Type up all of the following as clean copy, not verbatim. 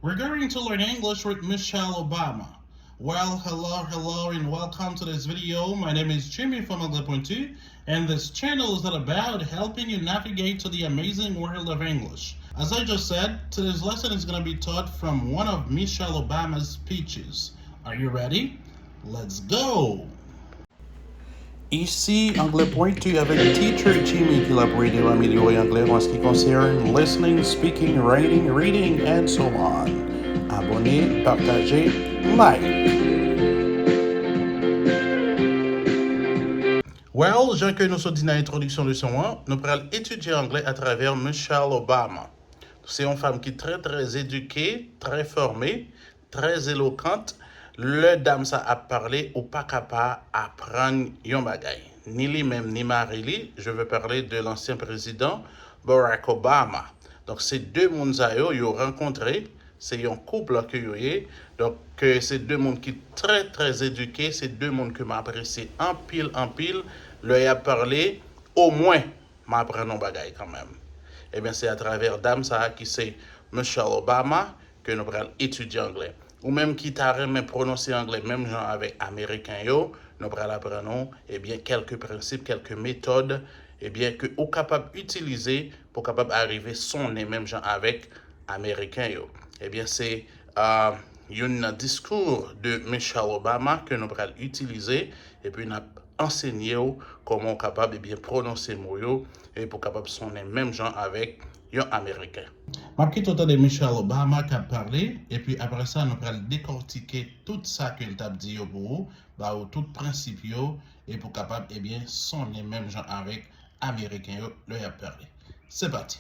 We're going to learn English with Michelle Obama. Well, hello, and welcome to this video. My name is Jimmy from Anglais.2, and this channel is all about helping you navigate to the amazing world of English. As I just said, today's lesson is going to be taught from one of Michelle Obama's speeches. Are you ready? Let's go! Ici, Anglais.2 avec Teacher Jimmy qui l'a pour aider à améliorer l'anglais en ce qui concerne listening, speaking, writing, reading, and so on. Abonnez, partagez, like. Well, j'ai que nous sommes dit dans l'introduction de son 1, nous allons étudier l'anglais à travers Michelle Obama. C'est une femme qui est très éduquée, très formée, très éloquente. Le dame ça a parlé ou pas capable apprendre yon bagay. Ni lui-même ni Marie-Lie, je veux parler de l'ancien président Barack Obama. Donc ces deux mondes yo ont rencontré, c'est un couple que yo yé. Donc c'est deux mondes qui très éduqués, c'est deux mondes que m'apprécie en pile. Le y a parlé au moins m'apprendre un bagay quand même. Eh bien c'est à travers dame ça qui c'est Michelle Obama que nous allons étudier anglais. Ou même qui t'a même prononcé anglais, même genre avec américain yo, nous allons apprendre quelques principes, quelques méthodes, que vous capable d'utiliser pour capable arriver sonner même genre avec américain yo. C'est un discours de Michelle Obama que nous allons utiliser et puis nous enseigner comment capable de bien prononcer mot yo et pour capable sonner même genre avec un américain. Marquez tout de Michelle Obama qui a parlé, et puis après ça, nous allons décortiquer tout ça qu'il t'a dit pour vous, ou tout principe, et pour capable, sonner même gens avec Américains, le a parlé. C'est parti.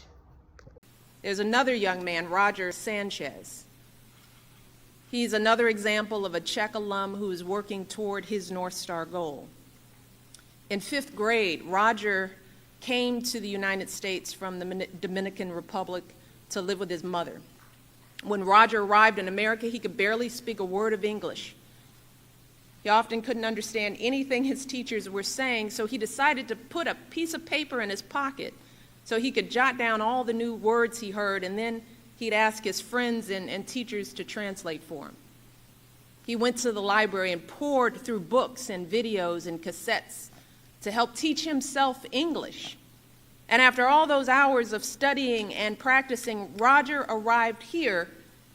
There's another young man, Roger Sanchez. He's another example of a Czech alum who is working toward his North Star goal. In 5th grade, Roger came to the United States from the Dominican Republic to live with his mother. When Roger arrived in America, he could barely speak a word of English. He often couldn't understand anything his teachers were saying, so he decided to put a piece of paper in his pocket so he could jot down all the new words he heard, and then he'd ask his friends and teachers to translate for him. He went to the library and poured through books and videos and cassettes to help teach himself English. And after all those hours of studying and practicing, Roger arrived here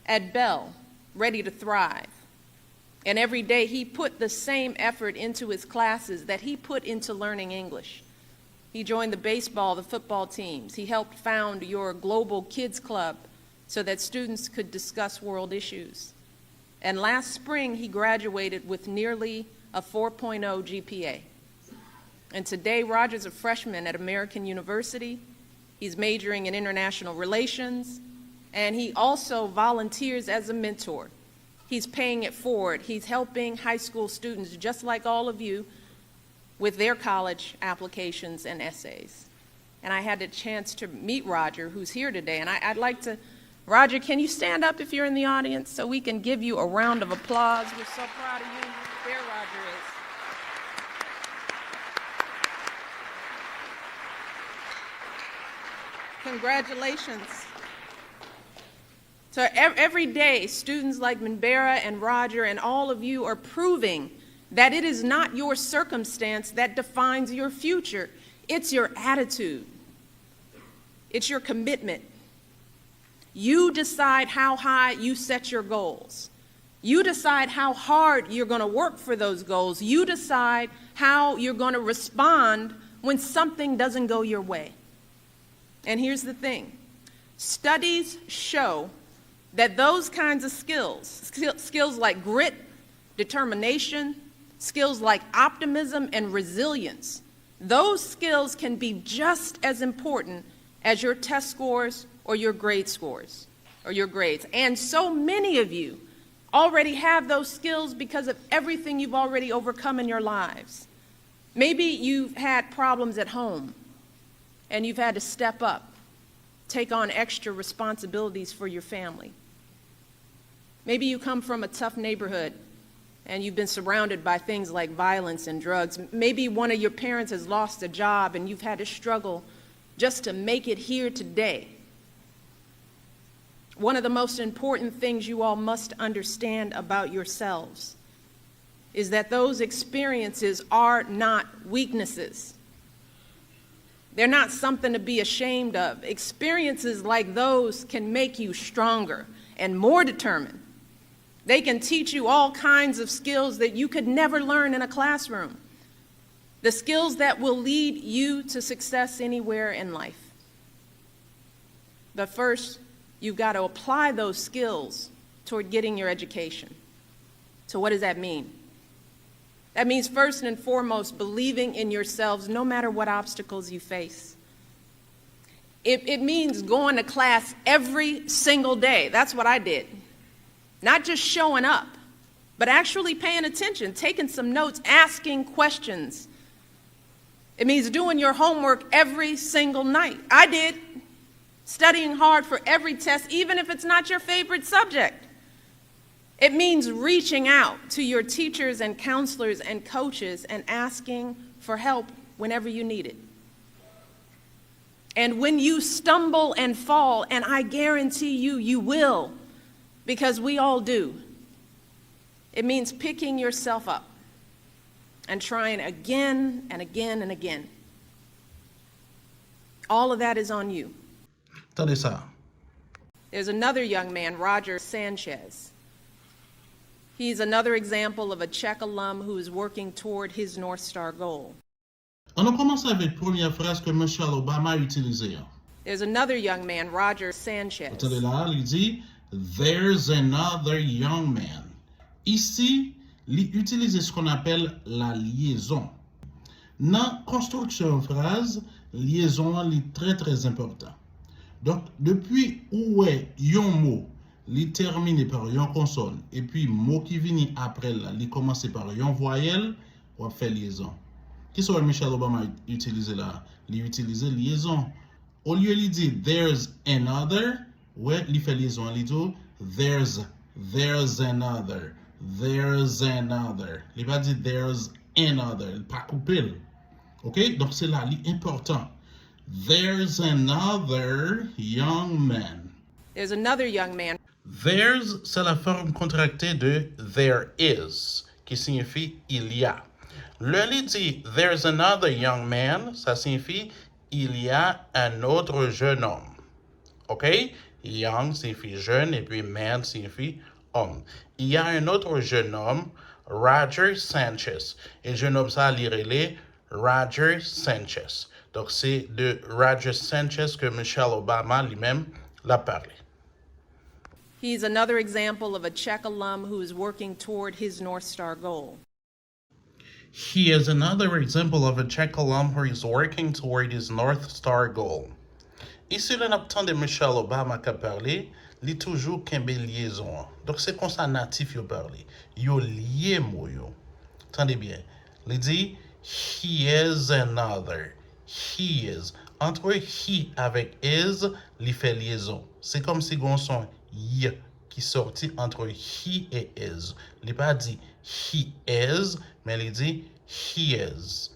at Bell, ready to thrive. And every day he put the same effort into his classes that he put into learning English. He joined the baseball, the football teams. He helped found your Global Kids Club so that students could discuss world issues. And last spring, he graduated with nearly a 4.0 GPA. And today, Roger's a freshman at American University. He's majoring in international relations, and he also volunteers as a mentor. He's paying it forward. He's helping high school students, just like all of you, with their college applications and essays. And I had a chance to meet Roger, who's here today, and I'd like to, Roger, can you stand up if you're in the audience so we can give you a round of applause? We're so proud of you. There Roger is. Congratulations. So every day, students like Minbera and Roger and all of you are proving that it is not your circumstance that defines your future. It's your attitude. It's your commitment. You decide how high you set your goals. You decide how hard you're going to work for those goals. You decide how you're going to respond when something doesn't go your way. And here's the thing. Studies show that those kinds of skills like grit, determination, skills like optimism and resilience, those skills can be just as important as your test scores or your grade scores or your grades. And so many of you already have those skills because of everything you've already overcome in your lives. Maybe you've had problems at home and you've had to step up, take on extra responsibilities for your family. Maybe you come from a tough neighborhood and you've been surrounded by things like violence and drugs. Maybe one of your parents has lost a job and you've had to struggle just to make it here today. One of the most important things you all must understand about yourselves is that those experiences are not weaknesses. They're not something to be ashamed of. Experiences like those can make you stronger and more determined. They can teach you all kinds of skills that you could never learn in a classroom. The skills that will lead you to success anywhere in life. But first, you've got to apply those skills toward getting your education. So what does that mean? That means first and foremost, believing in yourselves no matter what obstacles you face. It means going to class every single day. That's what I did. Not just showing up, but actually paying attention, taking some notes, asking questions. It means doing your homework every single night. I did. Studying hard for every test, even if it's not your favorite subject. It means reaching out to your teachers and counselors and coaches and asking for help whenever you need it. And when you stumble and fall, and I guarantee you, you will, because we all do, it means picking yourself up and trying again and again and again. All of that is on you. Attendez ça. There's another young man, Roger Sanchez. He's another example of a Czech alum who is working toward his North Star goal. On a commencé avec la première phrase que Michelle Obama a utilisée. There's another young man, Roger Sanchez. Attendez là, il dit There's another young man. Ici, il utilise ce qu'on appelle la liaison. Dans construction phrase, liaison est très important. Donc, depuis où est un mot, il termine par une consonne, et puis mot qui vient après là, il commence par une voyelle, on fait liaison. Qu'est-ce que Michelle Obama utilise là? Il utilise liaison. Au lieu de dire there's another, ouais, il fait liaison. Il dit there's another. Il va dire there's another. Il pas couper. OK? Donc c'est là, l'important. There's another young man. There's another young man. There's, c'est la forme contractée de there is, qui signifie il y a. Le dit there's another young man, ça signifie il y a un autre jeune homme. OK? Young signifie jeune et puis man signifie homme. Il y a un autre jeune homme, Roger Sanchez. Et le jeune homme, ça, lire Roger Sanchez. Donc, c'est de Roger Sanchez que Michelle Obama lui-même l'a parlé. He's another example of a Czech alum who is working toward his North Star goal. He is another example of a Czech alum who is working toward his North Star goal. Ici, le naptan de Michelle Obama qui a parlé, il est toujours qu'un liaison. Donc, c'est comme ça natif yo parlé. Yo lié mot yo. Attendez bien. Il dit, he is another. He is. Entre he avec is, il fait liaison. C'est comme si on son y qui sortit entre he et is. Il n'a pas dit he is, mais il dit he is.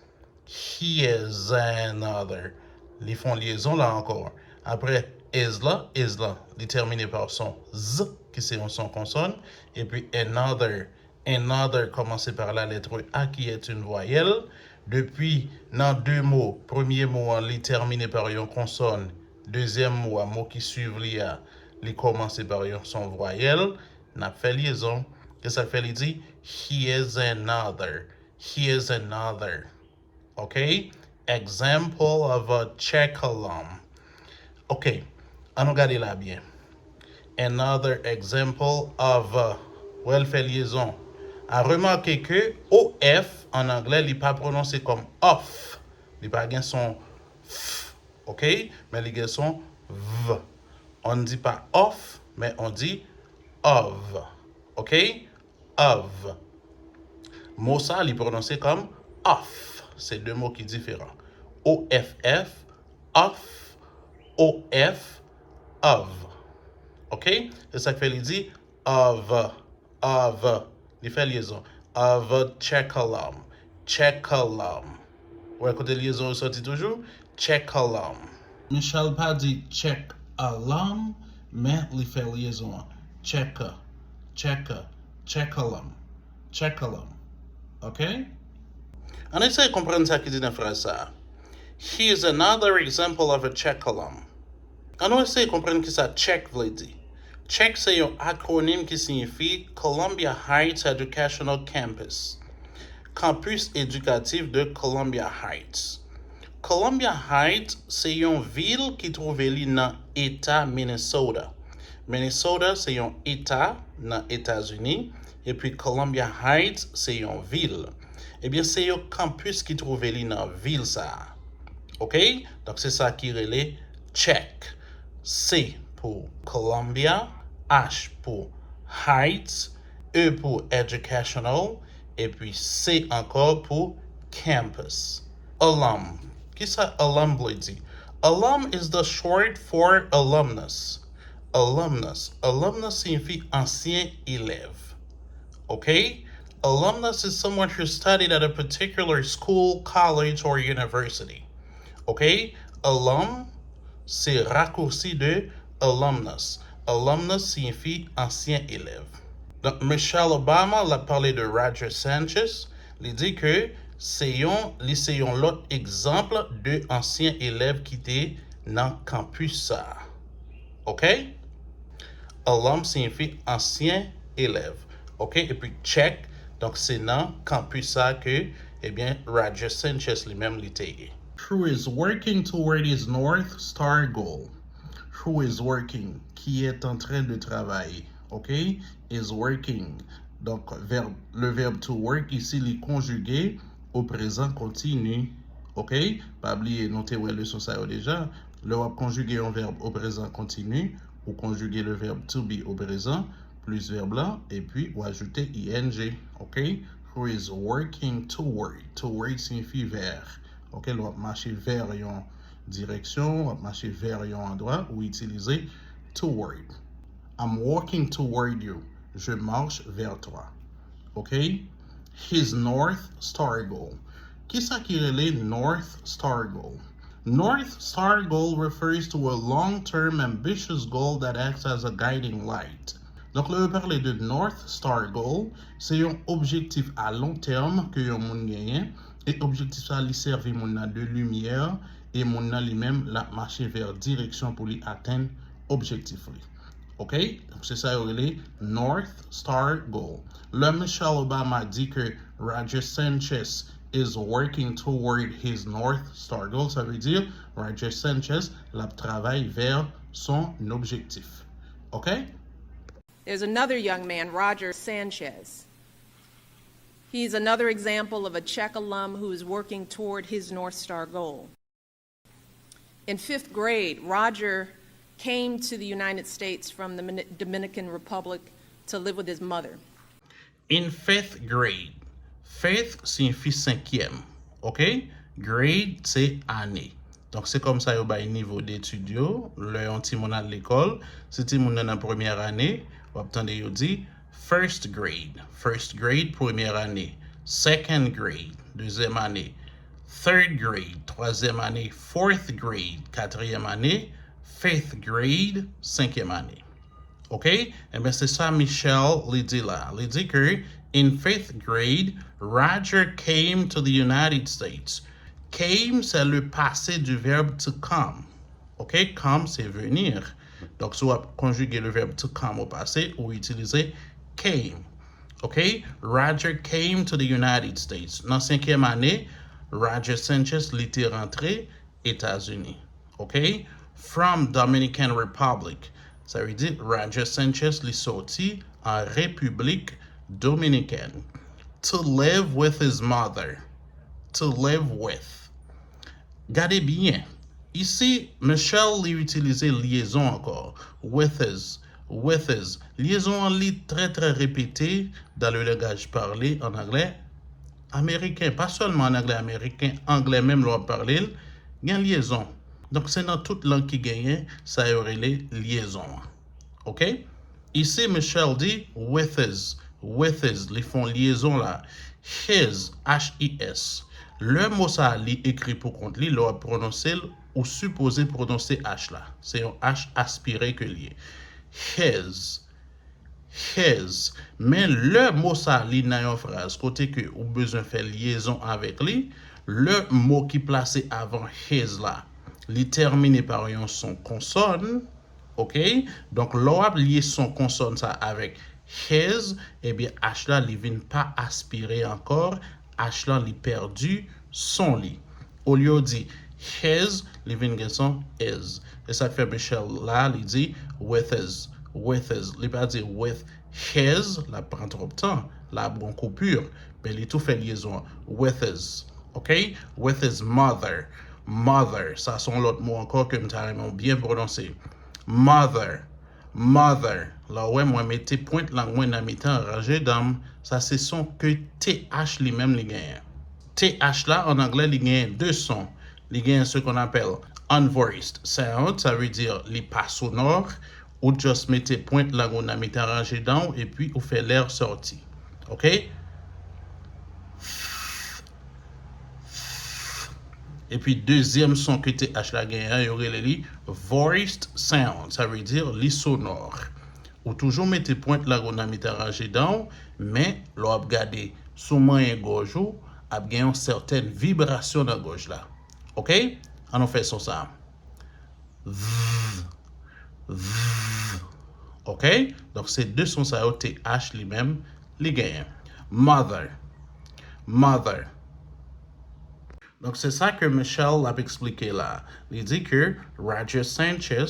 He is another. Ils font liaison là encore. Après is là, il termine par son z, qui c'est un son consonne, et puis another. Another commencé par la lettre A qui est une voyelle. Depuis, dans deux mots, premier mot, il terminé par une consonne. Deuxième mot, un mot qui suit, il commence par une son voyelle. N'a fait liaison. Qu'est-ce que ça fait? Il dit, he is another. He is another. OK? Example of a Czech alum. OK. On regarde là bien. Another example of well, fait liaison. A remarqué que OF en anglais, il n'est pas prononcé comme off. Il n'est pas gain son f. OK? Mais il gain son v. On ne dit pas off, mais on dit of. OK? Of. Mot ça, il est prononcé comme off. C'est deux mots qui sont différents. OFF, off, OF, of. OK? C'est ça que fait, il dit of. Il fait liaison. Of a Czech alum. Czech alum. Ouais, côté liaison, on sortit toujours. Czech alum. Michel pas dit Czech alum, mais li fait liaison. Checker, checker, checkalum, checkalum. OK? On essaie de comprendre ça qui dit dans la phrase ça. He is another example of a checkalum. On essaie de comprendre que ça check veut dire. Check c'est un acronyme qui signifie Columbia Heights Educational Campus. Campus éducatif de Columbia Heights. Columbia Heights, c'est une ville qui trouve dans l'État Minnesota. Minnesota, c'est un État dans les États-Unis. Et puis Columbia Heights, c'est une ville. Eh bien, c'est un campus qui trouve dans la ville. Ça. OK? Donc, c'est ça qui relève check. C pour Columbia, H pour Heights, E pour Educational, et puis C encore pour Campus. Alum. Qui ça alum veut dire? Alum is the short for alumnus. Alumnus. Alumnus signifie ancien élève. Okay? Alumnus is someone who studied at a particular school, college, or university. Okay? Alum, c'est raccourci de alumnus. Alumnus signifie ancien élève. Donc, Michelle Obama l'a parlé de Roger Sanchez. Il dit que c'est un l'autre exemple de ancien élève qui était dans le campus ça. OK? Alum signifie ancien élève. OK? Et puis check, donc c'est dans campus ça que, eh bien, Roger Sanchez lui-même l'était. Who is working toward his North Star goal? Who is working? Qui est en train de travailler? OK? Is working. Donc, le verbe to work ici, il est conjugué au présent continu. OK? Pas oublier, notez où est le son ça déjà. Le verbe conjuguer un verbe au présent continu ou conjuguer le verbe to be au présent plus verbe là et puis ou ajouter ing. OK? Who is working toward? Toward signifie vers. OK? Le verbe marcher vers une direction, marcher vers un endroit ou utiliser toward. I'm walking toward you. Je marche vers toi. OK? His North Star goal. Qui ça qui relève North Star goal? North Star goal refers to a long-term ambitious goal that acts as a guiding light. Donc, là, on parle de North Star goal. C'est un objectif à long terme que yon moun gagne. Et objectif ça lui servi moun de lumière et moun lui-même la marcher vers direction pour lui atteindre objectif. OK? Donc, c'est ça, le North Star Goal. Le Michelle Obama dit que Roger Sanchez is working toward his North Star Goal. Ça veut dire Roger Sanchez la travaille vers son objectif. OK? There's another young man, Roger Sanchez. He's another example of a Czech alum who is working toward his North Star goal. In 5th grade, Roger came to the United States from the Dominican Republic to live with his mother. In 5th grade. 5th signifie 5e. OK? Grade, c'est année. Donc, c'est comme ça, il y a un niveau d'études. Le petit monde à l'école, si tu es dans la première année, vous attendez, il dit first grade. First grade, première année. Second grade, deuxième année. Third grade, troisième année. Fourth grade, quatrième année. Fifth grade, cinquième année. OK? Eh bien, c'est ça, Michelle lui dit là. Il dit que in 5th grade, Roger came to the United States. Came, c'est le passé du verbe to come. OK? Come, c'est venir. Donc, si vous conjuguez le verbe to come au passé, ou utiliser came. OK? Roger came to the United States. Dans 5e année, Roger Sanchez était rentré États-Unis. OK? From Dominican Republic. Ça veut dire Roger Sanchez est sorti en République dominicaine. To live with his mother. To live with. Gardez bien. Ici, Michelle lui utilisé liaison encore. With his. With his. Liaison en lit très très répétée dans le langage parlé en anglais américain. Pas seulement en anglais américain, anglais même l'on parle. Il y a une liaison. Donc, c'est dans toute langue qui gagne, ça y aurait les liaisons. OK? Ici, Michelle dit with his. With his. Ils font liaison là. His. H-I-S. Le mot ça, li écrit pour compte, li, l'on prononce ou supposé prononcer H là. C'est un H aspiré que lié. His. His. Mais le mot ça li dans une phrase côté que ou besoin faire liaison avec lui, le mot qui placé avant his là, li terminé par un son consonne, OK? Donc l'on lié son consonne ça avec his, eh bien H là li vient pas aspirer encore, H là li perdu son li. Au lieu dit his, li vient gen son is. Et ça fait Michel là, li dit with his. Li pas dire with his, la prend trop de temps, la bon coupure, mais il tout fait liaison with his, ok? With his mother, ça sont l'autre mot encore que m'tariment bien prononcé. Mother, là ouais, moi mettez pointe langue moi dans mi-temps rangé dans ça c'est son que TH lui-même li gagne. TH là en anglais li gagne deux sons. Li gagne ce qu'on appelle unvoiced sound, ça veut dire les pas sonores, ou juste mettez pointe là on a mis arrangé dans et puis on fait l'air sorti. OK? Et puis deuxième son que TH là gagne, il y aurait les voiced sound, ça veut dire les sonores. Ou toujours mettez pointe là on a mis arrangé dans, mais l'on regarder sous moyen gauche a gagné une certaine vibration dans gauche là. OK? On fait ça. OK? Donc, ces deux sons ça TH lui-même, les gagnent. Mother. Donc, c'est ça que Michel a expliqué là. Il dit que Roger Sanchez,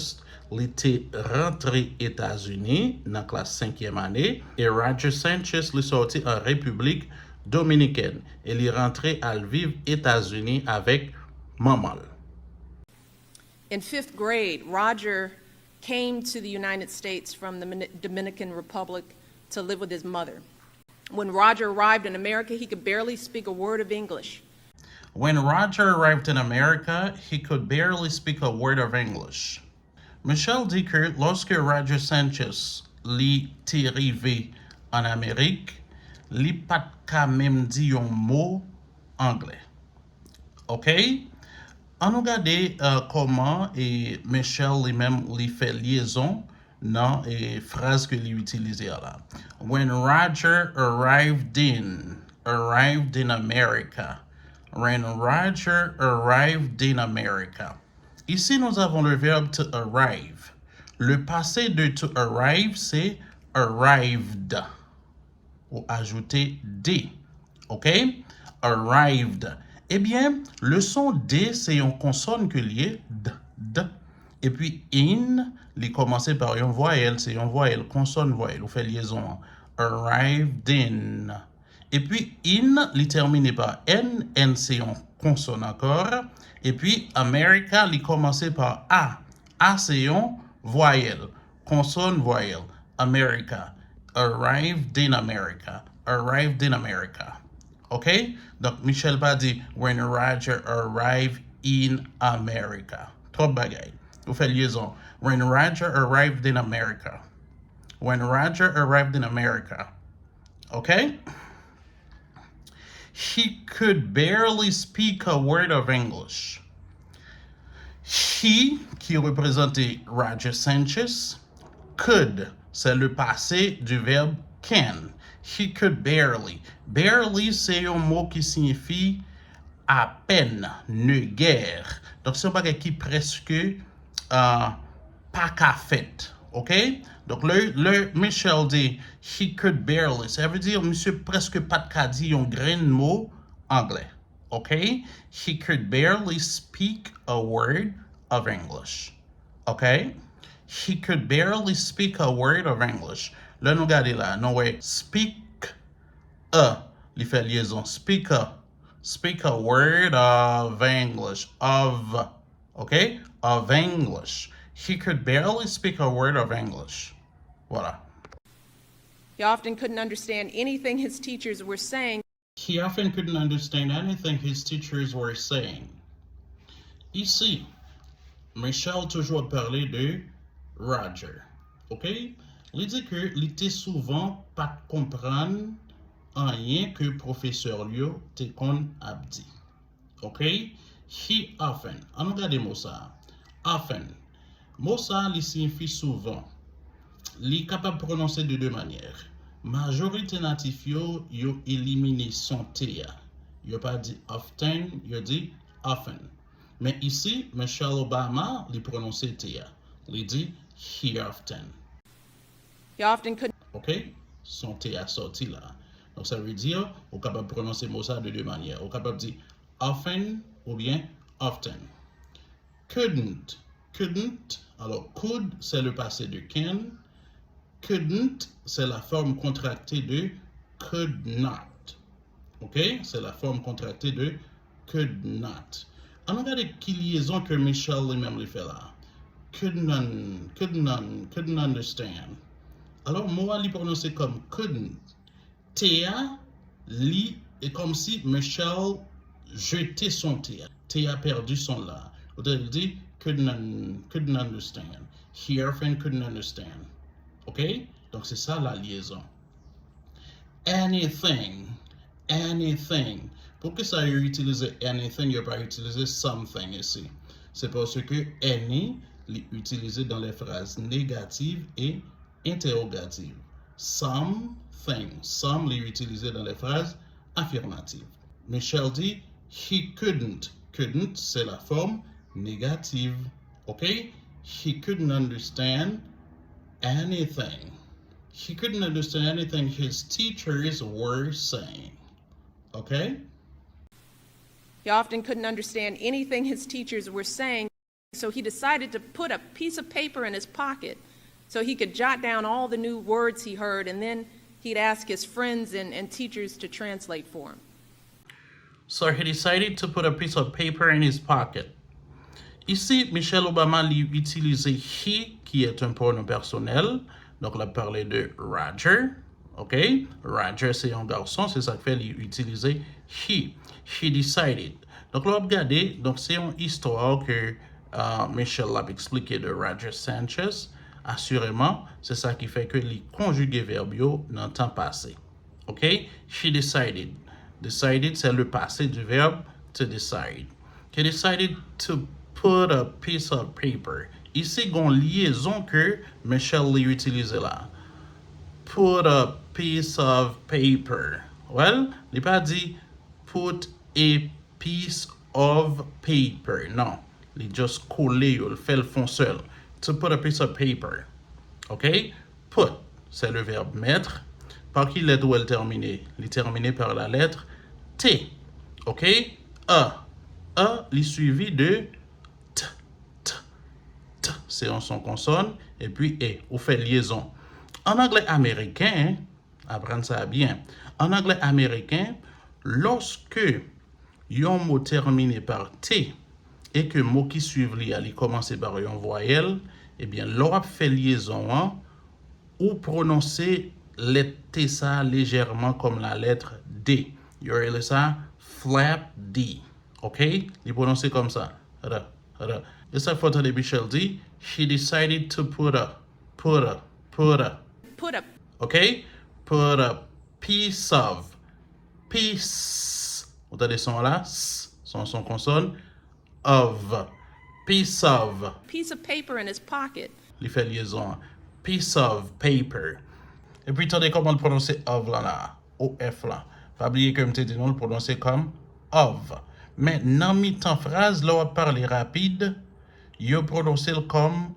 il était rentré aux États-Unis dans la classe 5e année et Roger Sanchez est sorti en République dominicaine. Et il est rentré à vivre aux États-Unis avec maman. In fifth grade, Roger came to the United States from the Dominican Republic to live with his mother. When Roger arrived in America, he could barely speak a word of English. When Roger arrived in America, he could barely speak a word of English. Michel dit que lorsque Roger Sanchez est arrivé en Amérique, il n'a pas même dit un mot anglais. OK? On regarde comment Michel lui-même fait liaison dans les phrases que lui utilise là. When Roger arrived in America. When Roger arrived in America. Ici, nous avons le verbe to arrive. Le passé de to arrive, c'est arrived. Ou ajouter D. OK? Arrived. Eh bien, le son D, c'est une consonne que lié D. Et puis in, il commence par une voyelle, c'est une voyelle, consonne voyelle, on fait liaison. Arrived in. Et puis in, il termine par N, N c'est une consonne encore. Et puis America, il commence par A. A c'est une voyelle, consonne voyelle. America. Arrived in America. Arrived in America. OK? Donc, Michel pas dit when Roger arrived in America. Trop bagay. Vous faites liaison. When Roger arrived in America. When Roger arrived in America. OK? He could barely speak a word of English. He, qui représentait Roger Sanchez, could, c'est le passé du verbe can. He could barely. Barely, c'est un mot qui signifie à peine, ne guère. Donc, c'est un bagage qui presque pas qu'à fait. OK? Donc, le Michel dit he could barely. Ça veut dire monsieur presque pas qu'à dire un grain de mot anglais. OK? He could barely speak a word of English. OK? He could barely speak a word of English. Là, nous regardons là. Non, ouais. Speak il fait liaison. Speak a word of English. OK? Of English. He could barely speak a word of English. Voilà. He often couldn't understand anything his teachers were saying. He often couldn't understand anything his teachers were saying. Ici, Michel toujours parlé de Roger. OK? Il dit que il était souvent pas comprendre rien que professeur Lio te kon a dit. OK? He often. On regarde mot ça. Often. Mot ça, il signifie souvent. Il est capable de prononcer de deux manières. Majorité natif yo éliminé son T. Yo pas dit often, yo dit often. Mais ici, Michelle Obama, il prononce T. Il dit he often. He often could OK? Son T a sorti là. Donc ça veut dire, on est capable de prononcer mot ça de deux manières. On est capable de dire often ou bien often. Couldn't. Couldn't. Alors, could, c'est le passé de can. Couldn't, c'est la forme contractée de could not. OK? C'est la forme contractée de could not. On regarde qui liaison que Michel lui-même lui fait là. Couldn't understand. Alors, moi, il prononcé comme couldn't. Théa, li, est comme si Michel jetait son Théa. Théa perdu son là. Vous avez dit couldn't understand. He often couldn't understand. OK? Donc, c'est ça la liaison. Anything. Anything. Pour que ça ait utilisé anything, il n'y a pas utilisé something ici. C'est parce que any est utilisé dans les phrases négatives et interrogatives. Something. Some est utilisé dans les phrases affirmatives. Michel dit he couldn't. Couldn't, c'est la forme négative. OK? He couldn't understand anything. He couldn't understand anything his teachers were saying. Okay? he often couldn't understand anything his teachers were saying, so he decided to put a piece of paper in his pocket so he could jot down all the new words he heard, and then he'd ask his friends and teachers to translate for him. So he decided to put a piece of paper in his pocket. Ici, Michelle Obama lui utilise he, qui est un pronom personnel. Donc, on a parlé de Roger. OK? Roger, c'est un garçon. C'est ça que fait lui utiliser he. He decided. Donc, on va regarder. Donc, c'est une histoire que Michelle a expliqué de Roger Sanchez. Assurément, c'est ça qui fait que les conjugués verbaux dans le temps passé. OK? She decided. Decided, c'est le passé du verbe to decide. He decided to put a piece of paper. Ici, il y a une liaison que Michelle l'a utilisée là. Put a piece of paper. Well, il n'a pas dit put a piece of paper. Non, il just collé, il fait le fond seul. To put a piece of paper. OK? Put, c'est le verbe mettre. Par qui lettre doit-elle terminer? Il est terminé par la lettre T. OK? A. A, il est suivi de T. T. T. C'est un son consonne. Et puis E. On fait liaison. En anglais américain, apprendre ça bien. En anglais américain, lorsque un mot terminé par T et que mot qui suivent il commence par une voyelle, eh bien, l'on fait liaison hein, ou prononcer le T ça légèrement comme la lettre D. You hear ça? Flap D. OK? Il prononce comme ça. Et ça faut entendre Michel dit, she decided to put a. Put a OK? Put a piece of. Piece. Vous entendez son là? Son consonne. Of. Piece of. piece of paper in his pocket. Il fait liaison. Piece of paper. Et puis, attendez comment le prononcer of là. O-F là. Pas oublier que je non le prononcer comme of. Mais dans mi-temps phrase, là, on parle rapide, yo prononcer comme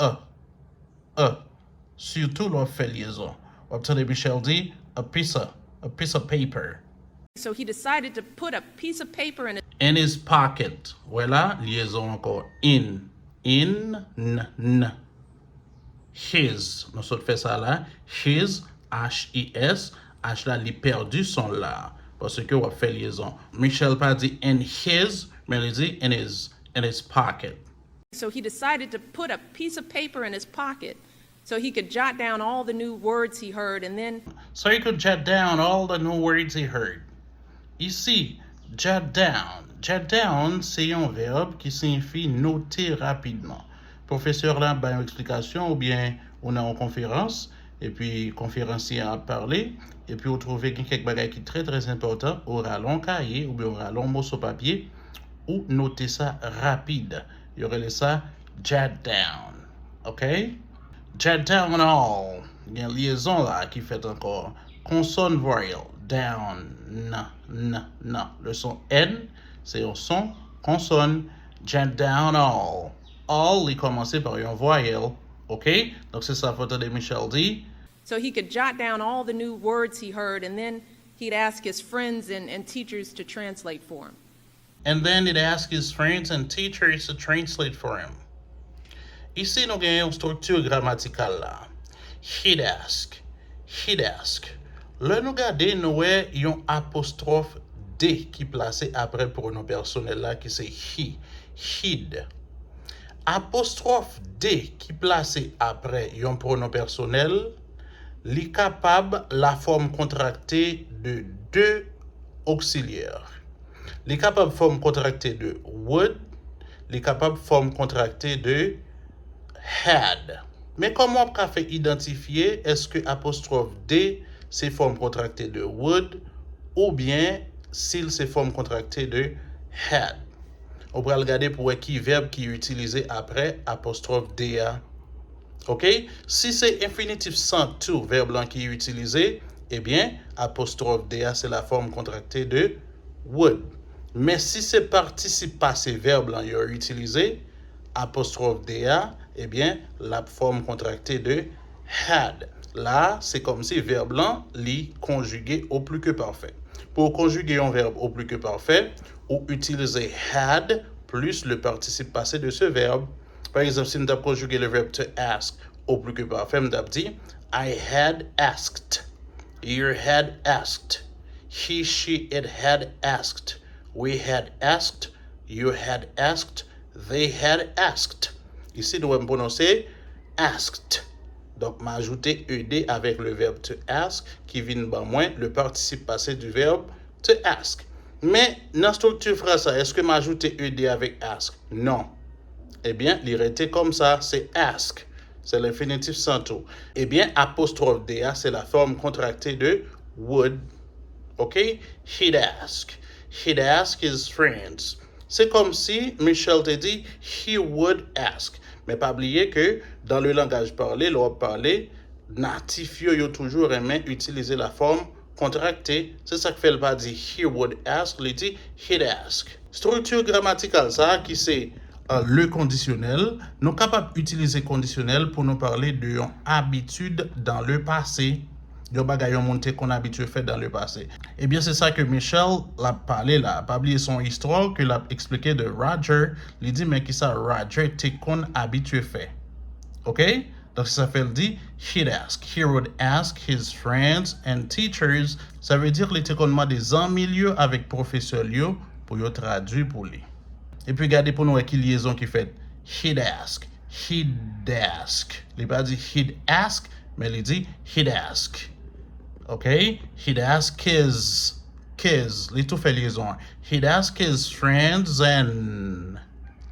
e. E. Surtout, là, fait liaison. Attendez, Michel dit a piece of paper. So he decided to put a piece of paper In his pocket. Voilà, liaison encore. In. In, n. His. Nous sommes fait ça là. His, H-I-S. H là, il perdu son là. Parce que on fait liaison. Michel pas dit in his, mais il dit in his pocket. So he decided to put a piece of paper in his pocket so he could jot down all the new words he heard, and then So he could jot down all the new words he heard. Ici, jot down. Jot down, c'est un verbe qui signifie noter rapidement. Professeur là, ben, une explication, ou bien on est en conférence, et puis conférencier a parlé, et puis on trouve quelques bagages qui sont très très importants, on a long cahier, ou bien on a long mot sur papier, ou noter ça rapide. Il y aurait ça jot down. OK? Jot down all. Il y a une liaison là qui fait encore. Consonne voyelle. Down. N. Le son N, c'est un son consonne. Jot down all. All, il commence par une voyelle. OK? Donc c'est ça, photo de Michel dit. So he could jot down all the new words he heard, and then he'd ask his friends and teachers to translate for him. And then he'd ask his friends and teachers to translate for him. Ici, nous avons une structure grammaticale là. He'd ask. Là, nous regardons, nous avons un apostrophe D qui est placé après pronom personnel là, qui c'est he. He'd. Apostrophe D qui est placé après un pronom personnel, li capable la forme contractée de deux auxiliaires. Li capable forme contractée de would, li capable forme contractée de had. Mais comment on peut faire identifier est-ce que apostrophe D c'est forme contractée de would ou bien s'il c'est forme contractée de had? On va regarder pour qui verbe qui est utilisé après apostrophe D. OK? Si c'est infinitif sans tout, verbe blanc qui est utilisé, eh bien, apostrophe D, c'est la forme contractée de would. Mais si c'est participe passé, verbe blanc qui est utilisé, apostrophe D, eh bien, la forme contractée de had. Là, c'est comme si verbe blanc l'est conjugué au plus que parfait. Pour conjuguer un verbe au plus que parfait, ou utiliser had plus le participe passé de ce verbe. Par exemple, si nous avons conjugué le verbe to ask au plus que parfait, nous avons dit I had asked. You had asked. He, she, it had asked. We had asked. You had asked. They had asked. Ici, nous allons prononcer asked. Donc, m'ajouter ed avec le verbe to ask qui vient par moins le participe passé du verbe to ask. Mais dans la structure phrase, est-ce que m'ajouter ed avec ask? Non. Eh bien, l'irrité comme ça, c'est ask. C'est l'infinitif sans tout. Eh bien, apostrophe D, c'est la forme contractée de would. OK? He'd ask. He'd ask his friends. C'est comme si Michel te dit he would ask. Mais pas oublier que dans le langage parlé, l'on parler, natif yo toujours aimé utiliser la forme contractée. C'est ça que fait le pas dit he would ask, il dit he'd ask. Structure grammaticale, ça qui c'est le conditionnel, nous sommes capables d'utiliser conditionnel pour nous parler de habitude dans le passé. De bagaille monté qu'on a habitué fait dans le passé. Eh bien, c'est ça que Michel l'a parlé là, pas oublié son histoire que l'a expliqué de Roger. Il dit mais qui ça Roger t'es qu'on habitué fait. OK? Donc ça fait le dit he'd ask. He would ask his friends and teachers. Ça veut dire qu'il était qu'on des amis avec professeur pour yo traduire pour lui. Et puis regardez pour nous qui liaison qui fait he'd ask. He'd ask. Il pas dit he'd ask, mais il dit he'd ask. OK? He'd ask his, les tout fait liaison. He'd ask his friends and,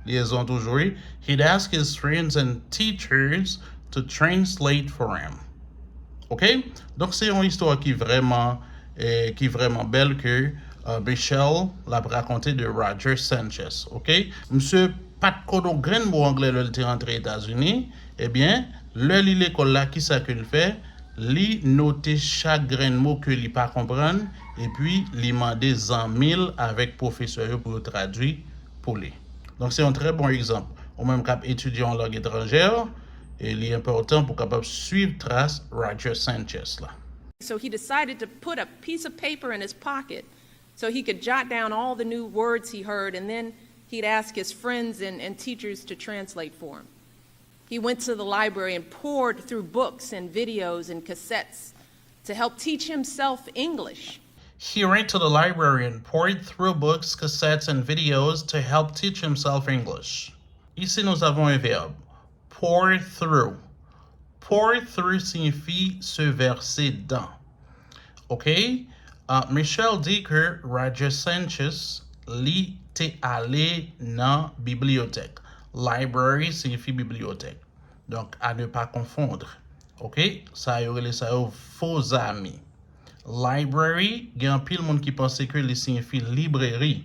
liaison toujours. He'd ask his friends and teachers to translate for him. OK? Donc c'est une histoire qui est vraiment belle que Michel l'a raconté de Roger Sanchez. OK? Monsieur Pat Kodo Green mot anglais le était rentré aux États-Unis. Eh bien, l'école là qui ça qu'il fait? Li noter chaque grain de mot que li pas comprendre et puis li demander 100 000 avec professeur pour traduire pour lui. Donc c'est un très bon exemple. Au même cap étudiant en langue étrangère et il est important pour capable suivre trace Roger Sanchez là. So he decided to put a piece of paper in his pocket so he could jot down all the new words he heard, and then he'd ask his friends and teachers to translate for him. He went to the library and poured through books and videos and cassettes to help teach himself English. He went to the library and poured through books, cassettes, and videos to help teach himself English. Ici, nous avons un verbe. Pour through. Pour through signifie se verser dans. OK? Michel dit que Roger Sanchez li te allé dans bibliothèque. Library signifie bibliothèque. Donc, à ne pas confondre. OK? Ça y aurait ça faux amis. Library, il y a un pile monde qui pense que il signifie librairie.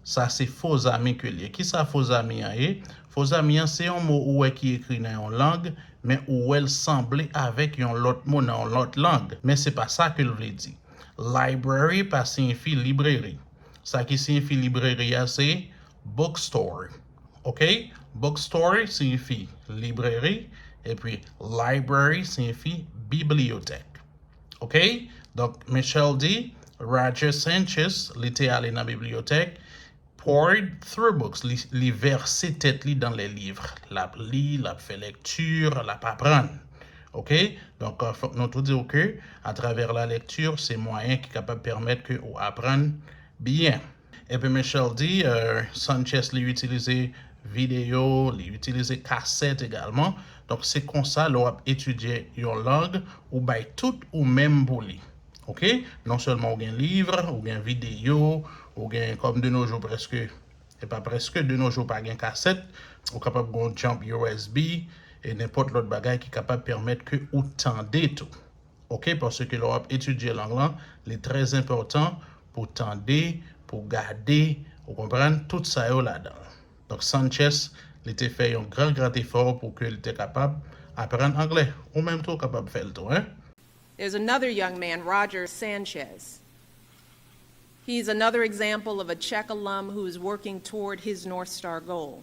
ça c'est faux ami que lié. Qui ça faux ami est? Faux ami c'est un mot ou qui écrit dans une langue mais où elle semble avec un autre mot dans l'autre langue. Mais c'est pas ça que je veut dire. Library pas signifie librairie. Ça qui signifie librairie c'est bookstore. OK? Bookstore signifie librairie et puis library signifie bibliothèque. OK? Donc Michel dit Roger Sanchez était allé dans la bibliothèque, poured through books, li versé tête li dans les livres, la lit, la fait lecture, la pas prendre. OK? Donc faut nous tout dire que à travers la lecture, c'est moyen qui est capable de permettre que on apprenne bien. Et puis Michel dit Sanchez li utilisé vidéo, li utilisé cassette également. Donc c'est comme ça l'on a étudié une langue ou by tout ou même pour lui. OK? Non seulement ou un livre, ou un vidéo, ou un comme de nos jours presque, et pas presque, de nos jours pas un cassette, ou capable de jump USB, et n'importe l'autre bagage qui est capable de permettre que vous tendez tout. OK? Parce que l'on a étudié l'anglais, c'est très important pour tendre, pour garder, vous comprenez, tout ça est là-dedans. Donc Sanchez, il était fait un grand effort pour qu'il était capable d'apprendre anglais, ou même tout capable de faire le tout, hein? There's another young man, Roger Sanchez. He's another example of a Czech alum who is working toward his North Star goal.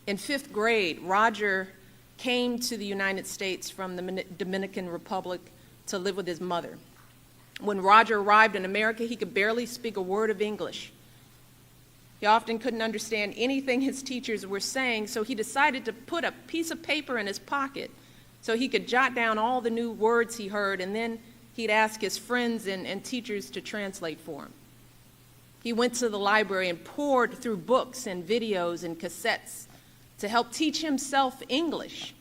In 5th grade, Roger came to the United States from the Dominican Republic to live with his mother. When Roger arrived in America, he could barely speak a word of English. He often couldn't understand anything his teachers were saying, so he decided to put a piece of paper in his pocket so he could jot down all the new words he heard, and then he'd ask his friends and teachers to translate for him. He went to the library and poured through books and videos and cassettes to help teach himself English.